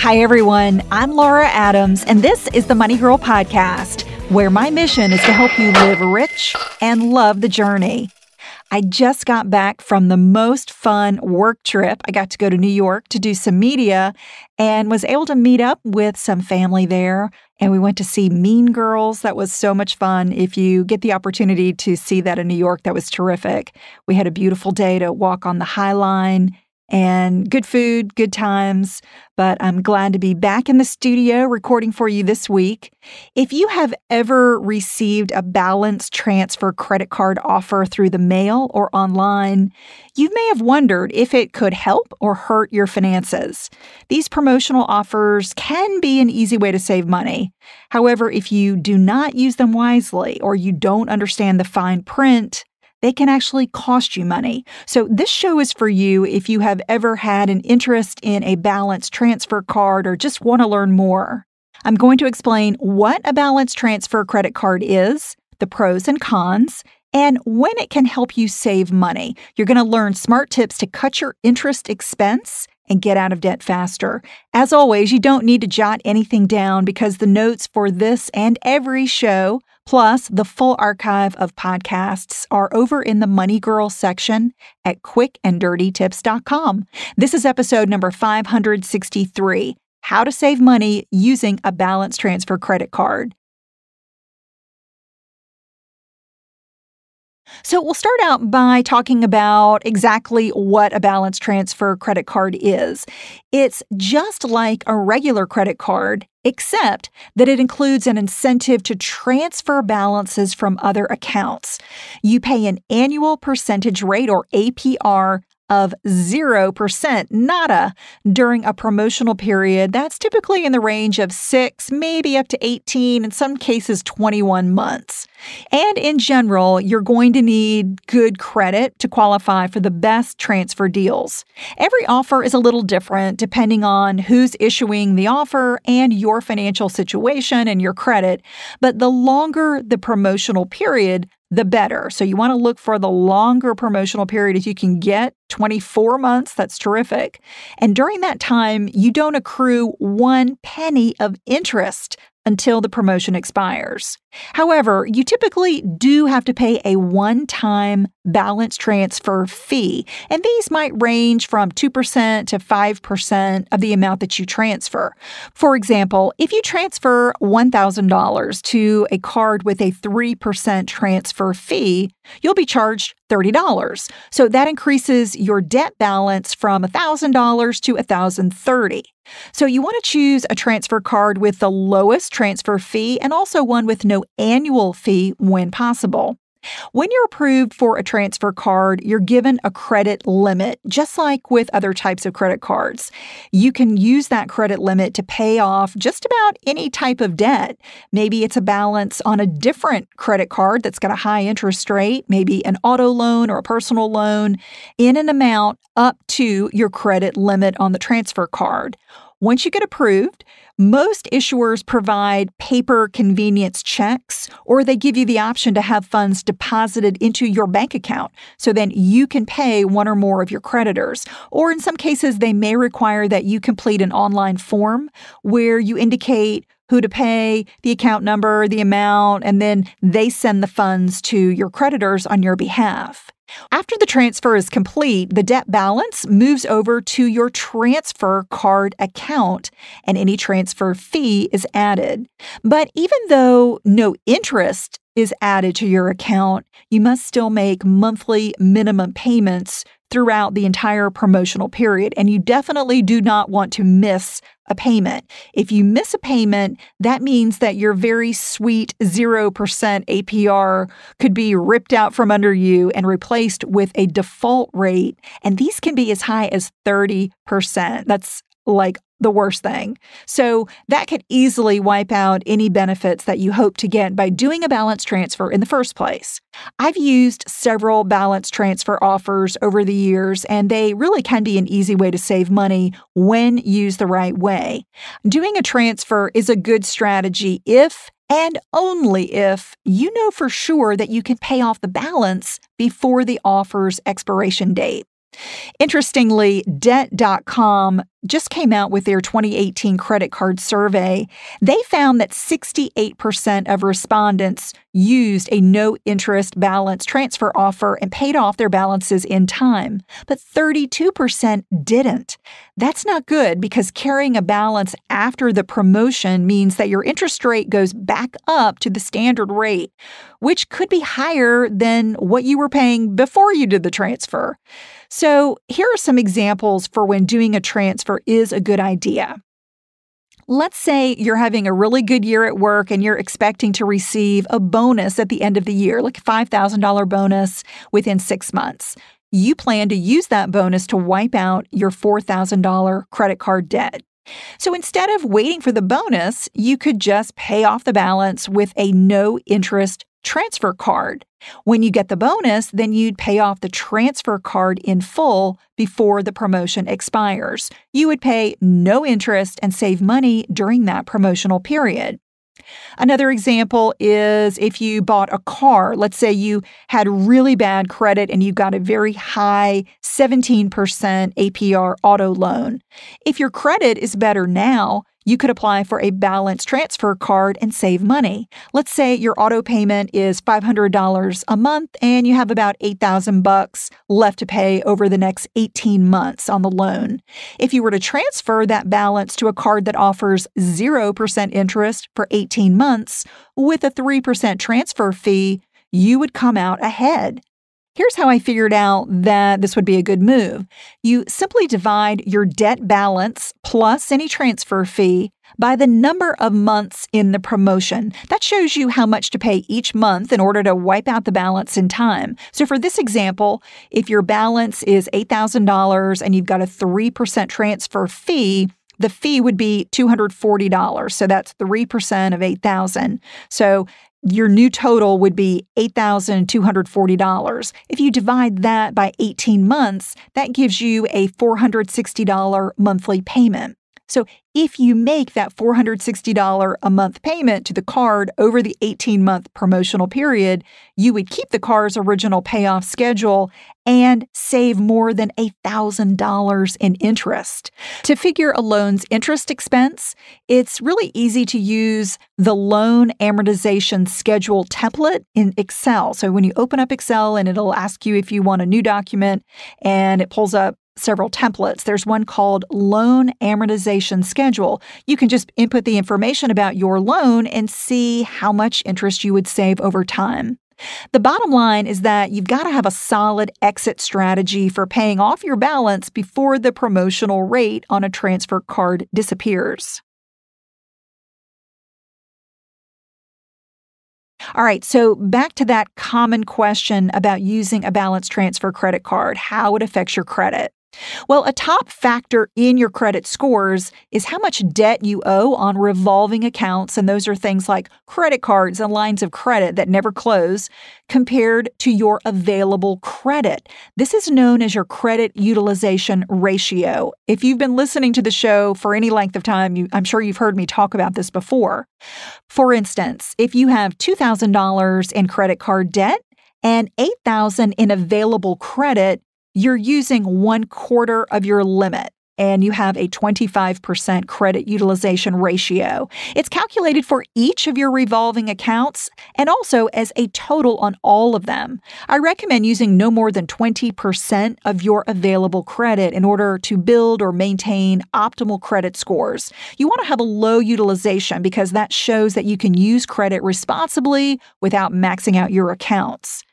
Hi, everyone. I'm Laura Adams, and this is the Money Girl Podcast, where my mission is to help you live rich and love the journey. I just got back from the most fun work trip. I got to go to New York to do some media and was able to meet up with some family there. And we went to see Mean Girls. That was so much fun. If you get the opportunity to see that in New York, that was terrific. We had a beautiful day to walk on the High Line and good food, good times. But I'm glad to be back in the studio recording for you this week. If you have ever received a balance transfer credit card offer through the mail or online, you may have wondered if it could help or hurt your finances. These promotional offers can be an easy way to save money. However, if you do not use them wisely or you don't understand the fine print, they can actually cost you money. So this show is for you if you have ever had an interest in a balance transfer card or just want to learn more. I'm going to explain what a balance transfer credit card is, the pros and cons, and when it can help you save money. You're going to learn smart tips to cut your interest expense and get out of debt faster. As always, you don't need to jot anything down because the notes for this and every show, plus the full archive of podcasts, are over in the Money Girl section at quickanddirtytips.com. This is episode number 563, How to Save Money Using a Balance Transfer Credit Card. So we'll start out by talking about exactly what a balance transfer credit card is. It's just like a regular credit card, except that it includes an incentive to transfer balances from other accounts. You pay an annual percentage rate, or APR, of 0%, nada, during a promotional period that's typically in the range of 6, maybe up to 18, in some cases 21 months. And in general, you're going to need good credit to qualify for the best transfer deals. Every offer is a little different depending on who's issuing the offer and your financial situation and your credit, but the longer the promotional period, the better. So you want to look for the longer promotional period if you can get 24 months. That's terrific. And during that time, you don't accrue 1 penny of interest until the promotion expires. However, you typically do have to pay a one-time balance transfer fee, and these might range from 2% to 5% of the amount that you transfer. For example, if you transfer $1,000 to a card with a 3% transfer fee, you'll be charged $30. So that increases your debt balance from $1,000 to $1,030. So you want to choose a transfer card with the lowest transfer fee and also one with no annual fee when possible. When you're approved for a transfer card, you're given a credit limit, just like with other types of credit cards. You can use that credit limit to pay off just about any type of debt. Maybe it's a balance on a different credit card that's got a high interest rate, maybe an auto loan or a personal loan, in an amount up to your credit limit on the transfer card. Once you get approved, most issuers provide paper convenience checks, or they give you the option to have funds deposited into your bank account so then you can pay one or more of your creditors. Or in some cases, they may require that you complete an online form where you indicate who to pay, the account number, the amount, and then they send the funds to your creditors on your behalf. After the transfer is complete, the debt balance moves over to your transfer card account, and any transfer fee is added. But even though no interest is added to your account, you must still make monthly minimum payments throughout the entire promotional period, and you definitely do not want to miss a payment. If you miss a payment, that means that your very sweet 0% APR could be ripped out from under you and replaced with a default rate, and these can be as high as 30%. That's like the worst thing. So that could easily wipe out any benefits that you hope to get by doing a balance transfer in the first place. I've used several balance transfer offers over the years, and they really can be an easy way to save money when used the right way. Doing a transfer is a good strategy if and only if you know for sure that you can pay off the balance before the offer's expiration date. Interestingly, Debt.com just came out with their 2018 credit card survey. They found that 68% of respondents used a no-interest balance transfer offer and paid off their balances in time, but 32% didn't. That's not good because carrying a balance after the promotion means that your interest rate goes back up to the standard rate, which could be higher than what you were paying before you did the transfer. So here are some examples for when doing a transfer is a good idea. Let's say you're having a really good year at work and you're expecting to receive a bonus at the end of the year, like a $5,000 bonus within 6 months. You plan to use that bonus to wipe out your $4,000 credit card debt. So instead of waiting for the bonus, you could just pay off the balance with a no-interest transfer card. When you get the bonus, then you'd pay off the transfer card in full before the promotion expires. You would pay no interest and save money during that promotional period. Another example is if you bought a car. Let's say you had really bad credit and you got a very high 17% APR auto loan. If your credit is better now, you could apply for a balance transfer card and save money. Let's say your auto payment is $500 a month and you have about $8,000 left to pay over the next 18 months on the loan. If you were to transfer that balance to a card that offers 0% interest for 18 months with a 3% transfer fee, you would come out ahead. Here's how I figured out that this would be a good move. You simply divide your debt balance plus any transfer fee by the number of months in the promotion. That shows you how much to pay each month in order to wipe out the balance in time. So for this example, if your balance is $8,000 and you've got a 3% transfer fee, the fee would be $240. So that's 3% of $8,000. So your new total would be $8,240. If you divide that by 18 months, that gives you a $460 monthly payment. So if you make that $460 a month payment to the card over the 18-month promotional period, you would keep the card's original payoff schedule and save more than $1,000 in interest. To figure a loan's interest expense, it's really easy to use the loan amortization schedule template in Excel. So when you open up Excel and it'll ask you if you want a new document and it pulls up several templates. There's one called Loan Amortization Schedule. You can just input the information about your loan and see how much interest you would save over time. The bottom line is that you've got to have a solid exit strategy for paying off your balance before the promotional rate on a transfer card disappears. All right, so back to that common question about using a balance transfer credit card, how it affects your credit. Well, a top factor in your credit scores is how much debt you owe on revolving accounts, and those are things like credit cards and lines of credit that never close, compared to your available credit. This is known as your credit utilization ratio. If you've been listening to the show for any length of time, I'm sure you've heard me talk about this before. For instance, if you have $2,000 in credit card debt and $8,000 in available credit, you're using 1/4 of your limit, and you have a 25% credit utilization ratio. It's calculated for each of your revolving accounts and also as a total on all of them. I recommend using no more than 20% of your available credit in order to build or maintain optimal credit scores. You want to have a low utilization because that shows that you can use credit responsibly without maxing out your accounts.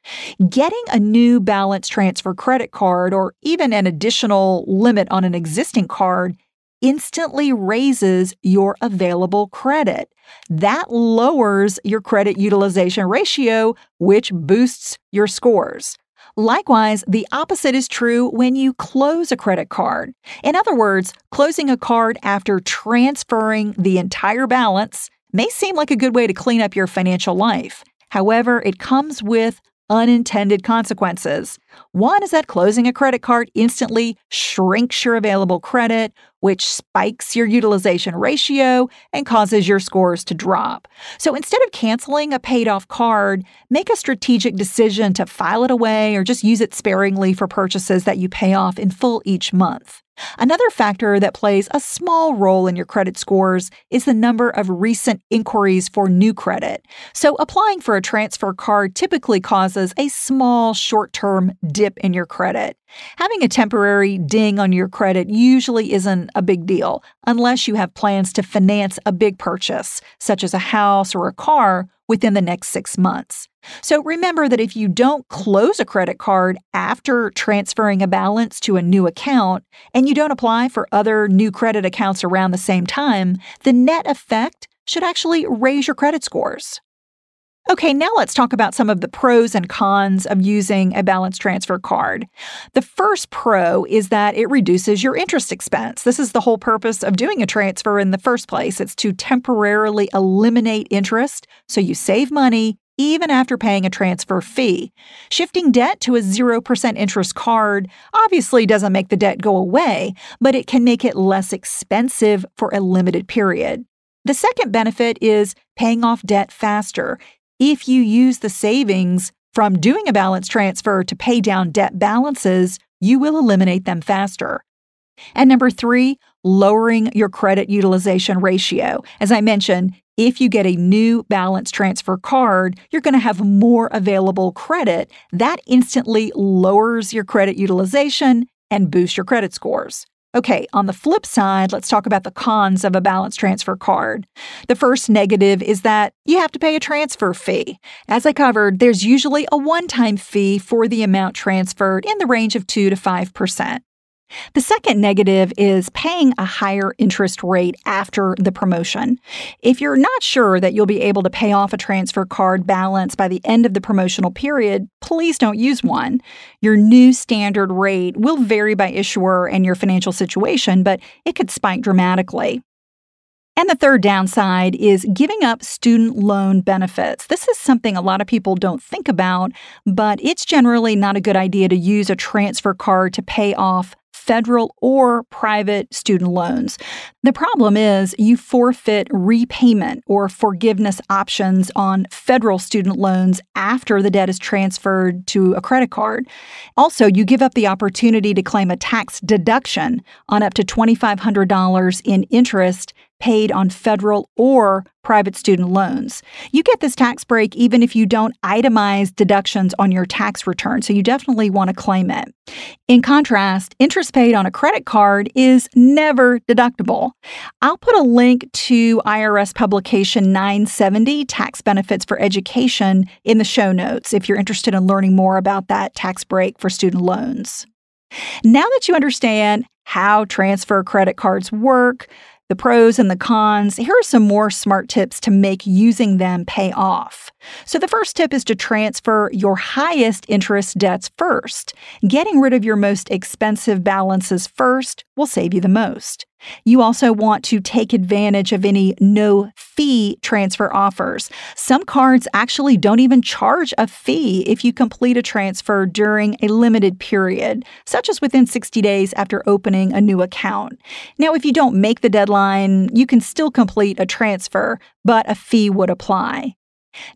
Getting a new balance transfer credit card or even an additional limit on an existing card instantly raises your available credit. That lowers your credit utilization ratio, which boosts your scores. Likewise, the opposite is true when you close a credit card. In other words, closing a card after transferring the entire balance may seem like a good way to clean up your financial life. However, it comes with unintended consequences. One is that closing a credit card instantly shrinks your available credit, which spikes your utilization ratio and causes your scores to drop. So instead of canceling a paid off card, make a strategic decision to file it away or just use it sparingly for purchases that you pay off in full each month. Another factor that plays a small role in your credit scores is the number of recent inquiries for new credit. So, applying for a transfer card typically causes a small short-term dip in your credit. Having a temporary ding on your credit usually isn't a big deal, unless you have plans to finance a big purchase, such as a house or a car, within the next 6 months. So remember that if you don't close a credit card after transferring a balance to a new account, and you don't apply for other new credit accounts around the same time, the net effect should actually raise your credit scores. Okay, now let's talk about some of the pros and cons of using a balance transfer card. The first pro is that it reduces your interest expense. This is the whole purpose of doing a transfer in the first place. It's to temporarily eliminate interest so you save money even after paying a transfer fee. Shifting debt to a 0% interest card obviously doesn't make the debt go away, but it can make it less expensive for a limited period. The second benefit is paying off debt faster. If you use the savings from doing a balance transfer to pay down debt balances, you will eliminate them faster. And number 3, lowering your credit utilization ratio. As I mentioned, if you get a new balance transfer card, you're going to have more available credit. That instantly lowers your credit utilization and boosts your credit scores. Okay, on the flip side, let's talk about the cons of a balance transfer card. The first negative is that you have to pay a transfer fee. As I covered, there's usually a one-time fee for the amount transferred in the range of 2 to 5%. The second negative is paying a higher interest rate after the promotion. If you're not sure that you'll be able to pay off a transfer card balance by the end of the promotional period, please don't use one. Your new standard rate will vary by issuer and your financial situation, but it could spike dramatically. And the third downside is giving up student loan benefits. This is something a lot of people don't think about, but it's generally not a good idea to use a transfer card to pay off federal or private student loans. The problem is you forfeit repayment or forgiveness options on federal student loans after the debt is transferred to a credit card. Also, you give up the opportunity to claim a tax deduction on up to $2,500 in interest paid on federal or private student loans. You get this tax break even if you don't itemize deductions on your tax return, so you definitely want to claim it. In contrast, interest paid on a credit card is never deductible. I'll put a link to IRS publication 970, Tax Benefits for Education, in the show notes if you're interested in learning more about that tax break for student loans. Now that you understand how transfer credit cards work, the pros and the cons, here are some more smart tips to make using them pay off. So the first tip is to transfer your highest interest debts first. Getting rid of your most expensive balances first will save you the most. You also want to take advantage of any no-fee transfer offers. Some cards actually don't even charge a fee if you complete a transfer during a limited period, such as within 60 days after opening a new account. Now, if you don't make the deadline, you can still complete a transfer, but a fee would apply.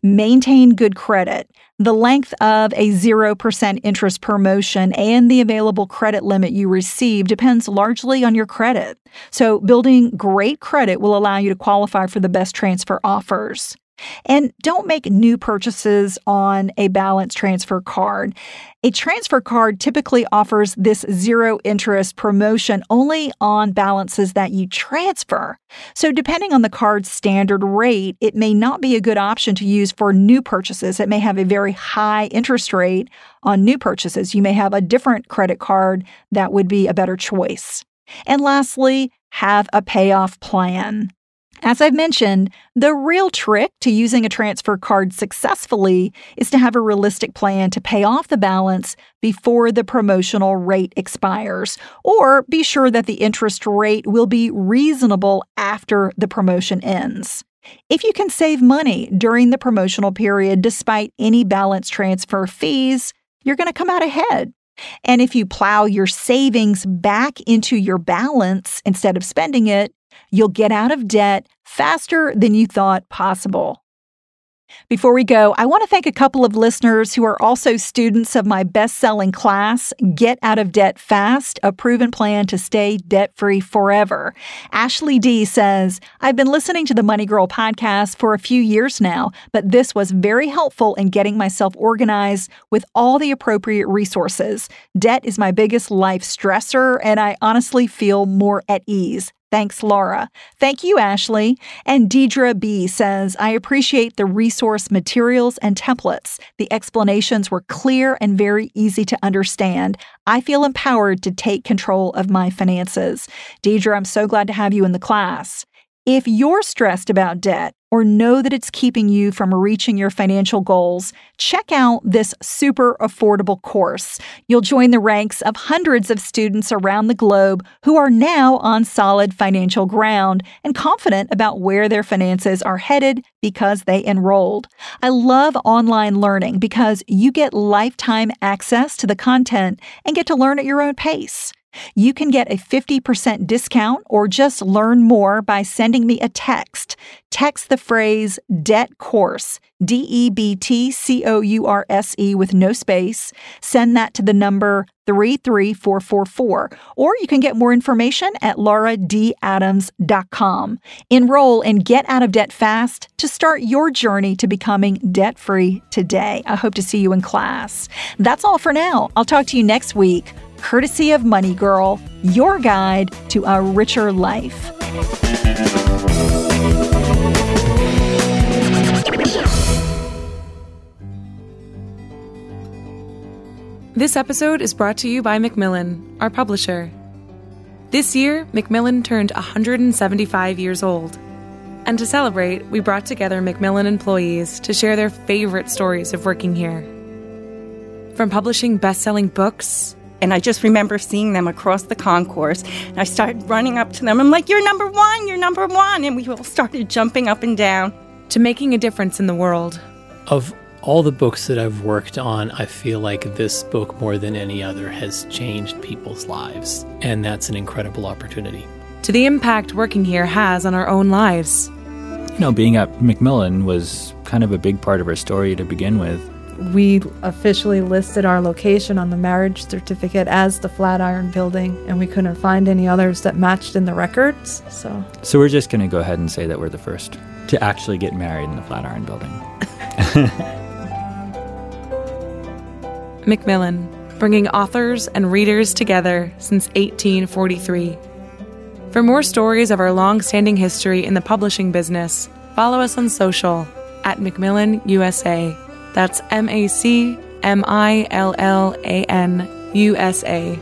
Maintain good credit. The length of a 0% interest promotion and the available credit limit you receive depends largely on your credit. So, building great credit will allow you to qualify for the best transfer offers. And don't make new purchases on a balance transfer card. A transfer card typically offers this zero interest promotion only on balances that you transfer. So depending on the card's standard rate, it may not be a good option to use for new purchases. It may have a very high interest rate on new purchases. You may have a different credit card that would be a better choice. And lastly, have a payoff plan. As I've mentioned, the real trick to using a transfer card successfully is to have a realistic plan to pay off the balance before the promotional rate expires, or be sure that the interest rate will be reasonable after the promotion ends. If you can save money during the promotional period despite any balance transfer fees, you're going to come out ahead. And if you plow your savings back into your balance instead of spending it, you'll get out of debt faster than you thought possible. Before we go, I want to thank a couple of listeners who are also students of my best-selling class, Get Out of Debt Fast, a proven plan to stay debt-free forever. Ashley D. says, I've been listening to the Money Girl podcast for a few years now, but this was very helpful in getting myself organized with all the appropriate resources. Debt is my biggest life stressor, and I honestly feel more at ease. Thanks, Laura. Thank you, Ashley. And Deidre B. says, I appreciate the resource materials and templates. The explanations were clear and very easy to understand. I feel empowered to take control of my finances. Deidre, I'm so glad to have you in the class. If you're stressed about debt or know that it's keeping you from reaching your financial goals, check out this super affordable course. You'll join the ranks of hundreds of students around the globe who are now on solid financial ground and confident about where their finances are headed because they enrolled. I love online learning because you get lifetime access to the content and get to learn at your own pace. You can get a 50% discount or just learn more by sending me a text. Text the phrase DEBT COURSE, DEBTCOURSE with no space. Send that to the number 33444, or you can get more information at lauradadams.com. Enroll and get out of debt fast to start your journey to becoming debt-free today. I hope to see you in class. That's all for now. I'll talk to you next week. Courtesy of Money Girl, your guide to a richer life. This episode is brought to you by Macmillan, our publisher. This year, Macmillan turned 175 years old. And to celebrate, we brought together Macmillan employees to share their favorite stories of working here. From publishing best-selling books. And I just remember seeing them across the concourse. And I started running up to them. I'm like, you're number one, you're number one. And we all started jumping up and down. To making a difference in the world. Of all the books that I've worked on, I feel like this book, more than any other, has changed people's lives. And that's an incredible opportunity. To the impact working here has on our own lives. You know, being at Macmillan was kind of a big part of our story to begin with. We officially listed our location on the marriage certificate as the Flatiron Building, and we couldn't find any others that matched in the records. So we're just going to go ahead and say that we're the first to actually get married in the Flatiron Building. Macmillan, bringing authors and readers together since 1843. For more stories of our long-standing history in the publishing business, follow us on social at Macmillan USA. That's MacMillan USA.